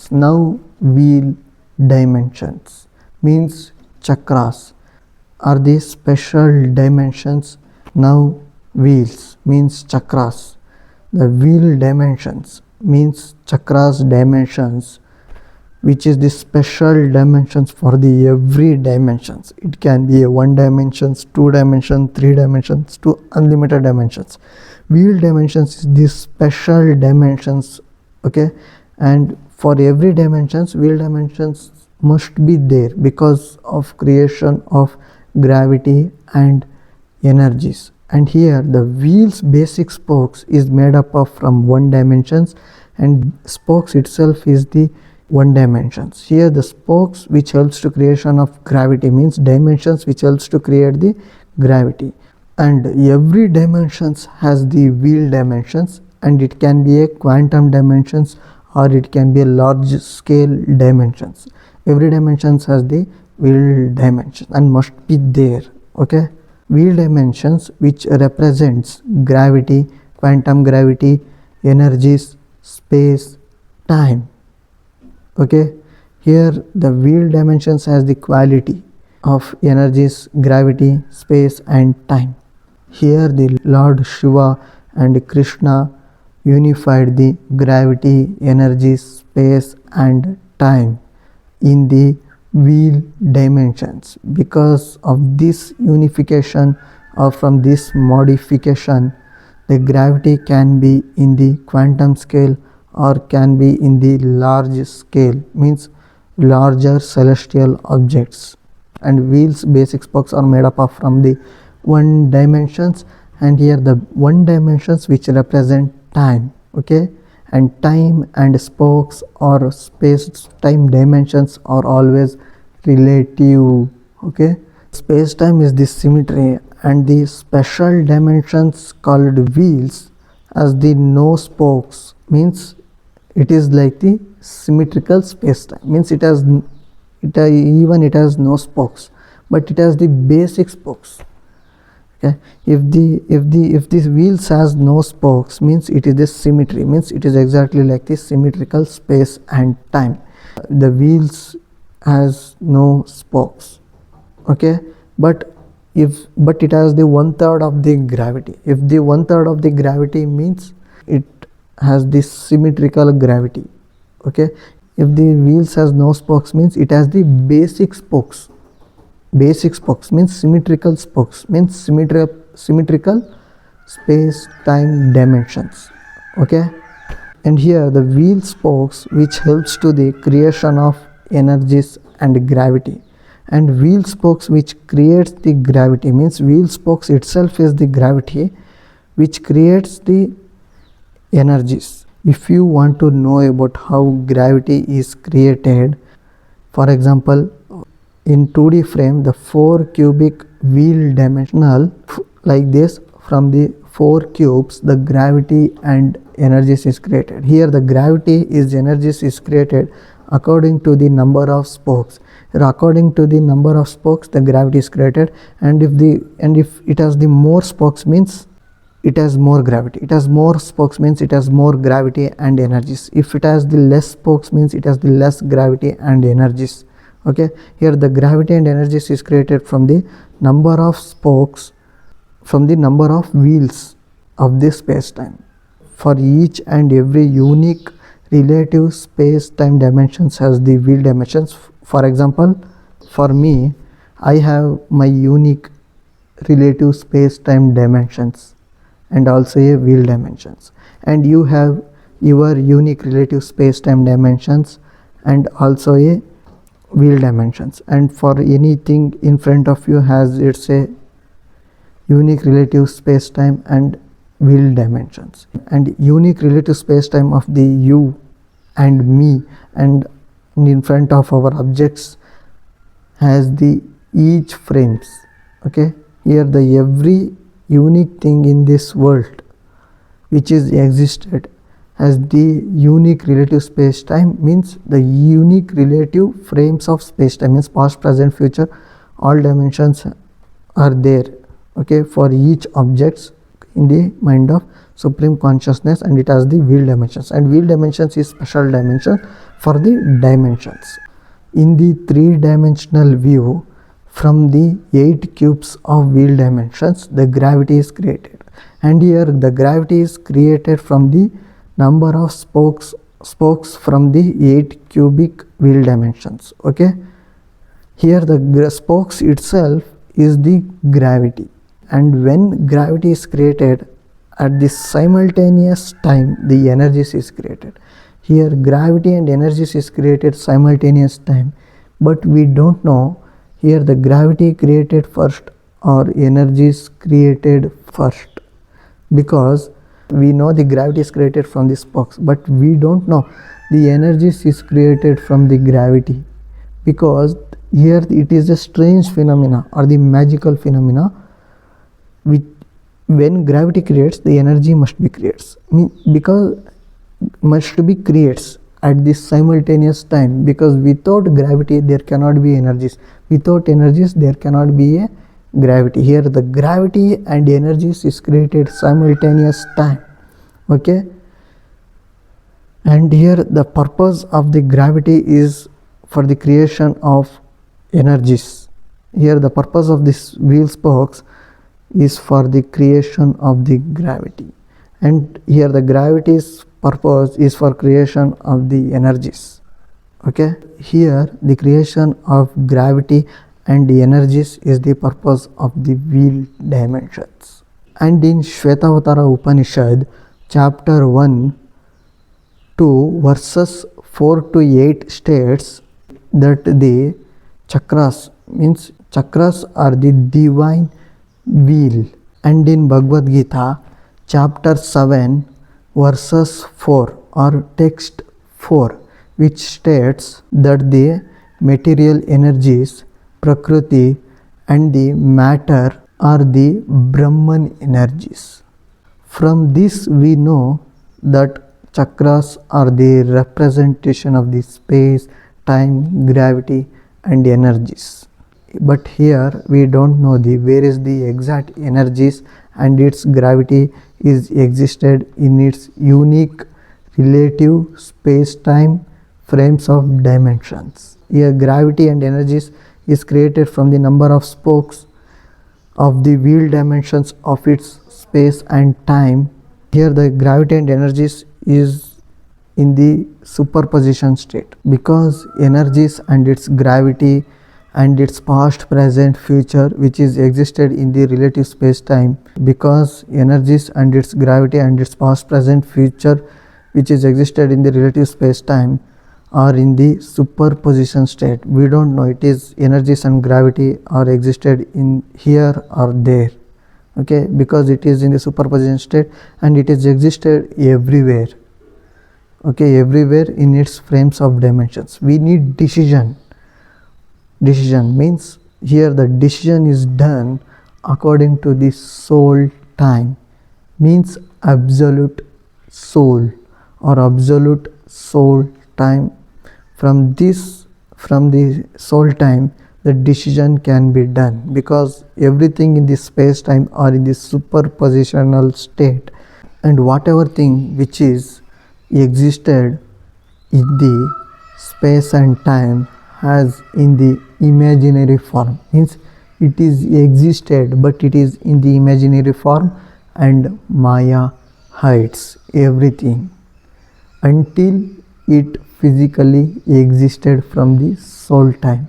dimensions. Now wheel dimensions means chakras are the special dimensions. Now wheels means chakras. The wheel dimensions means chakras dimensions, which is the special dimensions for the every dimensions. It can be a 1 dimensions, 2 dimensions, 3 dimensions to unlimited dimensions. Wheel dimensions is the special dimensions, okay? And for every dimensions, wheel dimensions must be there because of creation of gravity and energies. And here the wheel's basic spokes is made up of from 1 dimensions, and spokes itself is the 1 dimensions. Here the spokes which helps to creation of gravity means dimensions which helps to create the gravity. And every dimensions has the wheel dimensions, and it can be a quantum dimensions or it can be a large scale dimensions. Every dimensions has the wheel dimension and must be there, okay? Wheel dimensions which represents gravity, quantum gravity, energies, space, time, okay? Here the wheel dimensions has the quality of energies, gravity, space and time. Here the Lord Shiva and Krishna unified the gravity, energy, space and time in the wheel dimensions. Because of this unification or from this modification, the gravity can be in the quantum scale or can be in the large scale, means larger celestial objects. And wheels basic spokes are made up of from the 1 dimensions, and here the 1 dimensions which represent time, okay? And time and spokes or space time dimensions are always relative, okay? Space time is the symmetry, and the special dimensions called wheels as the no spokes means it is like the symmetrical space time, means it has no spokes, but it has the basic spokes, okay? If this wheels has no spokes means it is the symmetry, means it is exactly like the symmetrical space and time. The wheels has no spokes, okay? But it has the 1/3 of the gravity. If the 1/3 of the gravity means it has this symmetrical gravity, okay? If the wheels has no spokes means it has the basic spokes. Basic spokes means symmetrical spokes, means symmetrical space time dimensions, okay? And here the wheel spokes which helps to the creation of energies and gravity. And wheel spokes which creates the gravity means wheel spokes itself is the gravity which creates the energies. If you want to know about how gravity is created, for example, in 2D frame, the 4 cubic wheel dimensional like this, from the 4 cubes the gravity and energies is created. Here the gravity is energies is created according to the number of spokes. Here according to the number of spokes the gravity is created, and if it has the more spokes means it has more gravity. It has more spokes means it has more gravity and energies. If it has the less spokes means it has the less gravity and energies, okay? Here the gravity and energies is created from the number of spokes, from the number of wheels of this space-time. For each and every unique relative space-time dimensions has the wheel dimensions. For example, for me, I have my unique relative space-time dimensions and also a wheel dimensions, and you have your unique relative space-time dimensions and also a wheel dimensions. And for anything in front of you has its a unique relative space-time and wheel dimensions. And unique relative space-time of the you and me and in front of our objects has the each frames, okay? Here the every unique thing in this world which is existed has the unique relative space-time, means the unique relative frames of space-time, means past, present, future, all dimensions are there, okay, for each objects in the mind of supreme consciousness, and it has the wheel dimensions. And wheel dimensions is special dimension for the dimensions. In the three-dimensional view, from the 8 cubes of wheel dimensions, the gravity is created. And here the gravity is created from the number of spokes from the 8 cubic wheel dimensions. Okay. Here the spokes itself is the gravity. And when gravity is created, at the simultaneous time, the energies is created. Here gravity and energies is created simultaneous time, but we don't know here the gravity created first or energies created first, because we know the gravity is created from the spokes, but we don't know the energies is created from the gravity, because here it is a strange phenomena or the magical phenomena which when gravity creates, the energy must be creates, because must be creates at this simultaneous time, because without gravity there cannot be energies, without energies there cannot be a gravity. Here the gravity and energies is created simultaneous time. Okay. And here the purpose of the gravity is for the creation of energies. Here the purpose of this wheel spokes is for the creation of the gravity, and here the gravity's purpose is for creation of the energies. Okay. Here the creation of gravity and the energies is the purpose of the wheel dimensions. And in Shvetavatara Upanishad, chapter 1 2 verses 4 to 8 states that the chakras, means chakras are the divine wheel. And in Bhagavad Gita, chapter 7 verses 4 or text 4, which states that the material energies, Prakriti and the matter are the Brahman energies. From this we know that chakras are the representation of the space, time, gravity and energies. But here we don't know where is the exact energies, and its gravity is existed in its unique relative space-time frames of dimensions. Here gravity and energies is created from the number of spokes of the wheel dimensions of its space and time. Here the gravity and energies is in the superposition state, because energies and its gravity and its past, present, future, which is existed in the relative space-time, because energies and its gravity and its past, present, future, which is existed in the relative space-time, are in the superposition state. We don't know it is energies and gravity are existed in here or there. Okay, because it is in the superposition state and it is existed everywhere. Okay, everywhere in its frames of dimensions. We need decision. Decision means here the decision is done according to the soul time, means absolute soul or absolute soul time. From the soul time, the decision can be done, because everything in the space time are in the superpositional state, and whatever thing which is existed in the space and time has in the imaginary form, means it is existed but it is in the imaginary form, and Maya hides everything until it physically existed from the soul time.